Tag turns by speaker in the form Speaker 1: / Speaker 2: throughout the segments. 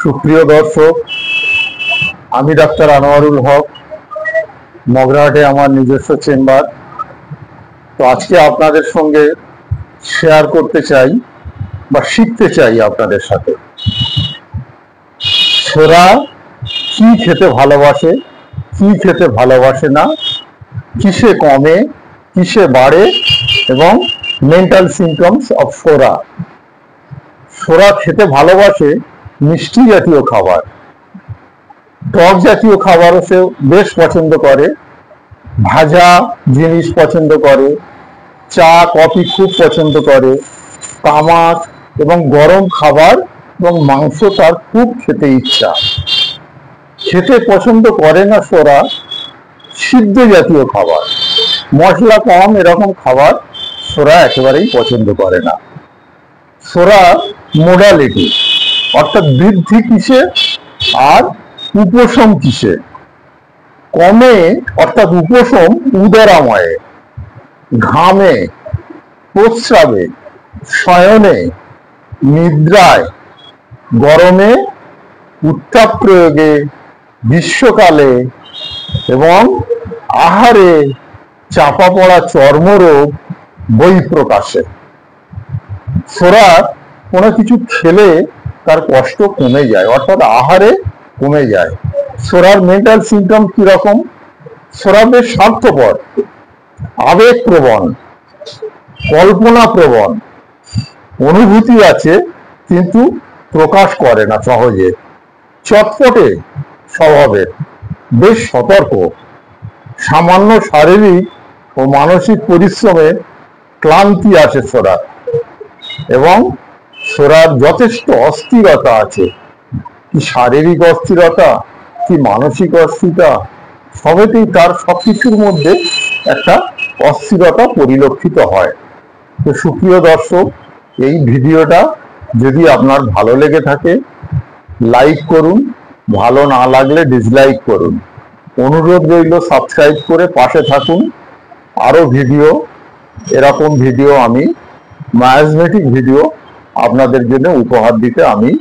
Speaker 1: সুপ্রিয় দর্শক, আমি ডাক্তার আনোয়ারুল হক, মগরাহাটে আমার নিজস্ব চেম্বার। তো আজকে আপনাদের সঙ্গে শেয়ার করতে চাই বা শিখতে চাই আপনাদের সাথে ছোরা কি খেতে ভালোবাসে, কি খেতে ভালোবাসে না, কিসে কমে কিসে বাড়ে এবং মেন্টাল সিমটমস অফ ছোরা। ছোরা খেতে ভালোবাসে মিষ্টি জাতীয় খাবার, টক জাতীয় খাবারও সে বেশ পছন্দ করে, ভাজা জিনিস পছন্দ করে, চা কফি খুব পছন্দ করে, তামাক এবং গরম খাবার এবং মাংস তার খুব খেতে ইচ্ছা। খেতে পছন্দ করে না ছোরা সিদ্ধ জাতীয় খাবার, মশলা কম এরকম খাবার ছোরা একেবারেই পছন্দ করে না। ছোরা মোডালিটি অর্থাৎ বৃদ্ধি কিসে আর উপশম কিসে। কমে অর্থাৎ উপশম উদরাময়ে, ঘামে, প্রস্রাবে, শয়নে, নিদ্রায়, গরমে, উত্তাপ প্রয়োগে, গ্রীষ্মকালে এবং আহারে, চাপা পড়া চর্মরোগ, বহিঃপ্রকাশে। ছোরা কোনো কিছু খেলে তার কষ্ট কমে যায়, অর্থাৎ আহারে কমে যায়। ছোরার মেন্টাল সিমটম কিরকম? ছোরা বেশ স্বার্থপর, আবেগপ্রবণ, কল্পনাপ্রবণ, অনুভূতি আছে কিন্তু প্রকাশ করে না সহজে, চটপটে স্বভাবের, বেশ সতর্ক, সামান্য শারীরিক ও মানসিক পরিশ্রমে ক্লান্তি আছে ছোরা এবং ছোরার যথেষ্ট অস্থিরতা আছে। কি শারীরিক অস্থিরতা, কি মানসিক অস্থিরতা, সবেতেই তার সবকিছুর মধ্যে একটা অস্থিরতা পরিলক্ষিত হয়। তো সুপ্রিয় দর্শক, এই ভিডিওটা যদি আপনার ভালো লেগে থাকে লাইক করুন, ভালো না লাগলে ডিসলাইক করুন। অনুরোধ রইল সাবস্ক্রাইব করে পাশে থাকুন। আরো ভিডিও, এরকম ভিডিও আমি মায়াজমেটিক ভিডিও আপনাদের জন্য উপহার দিতে আমি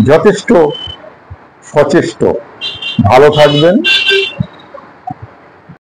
Speaker 1: যথেষ্ট সচেষ্ট। ভালো থাকবেন।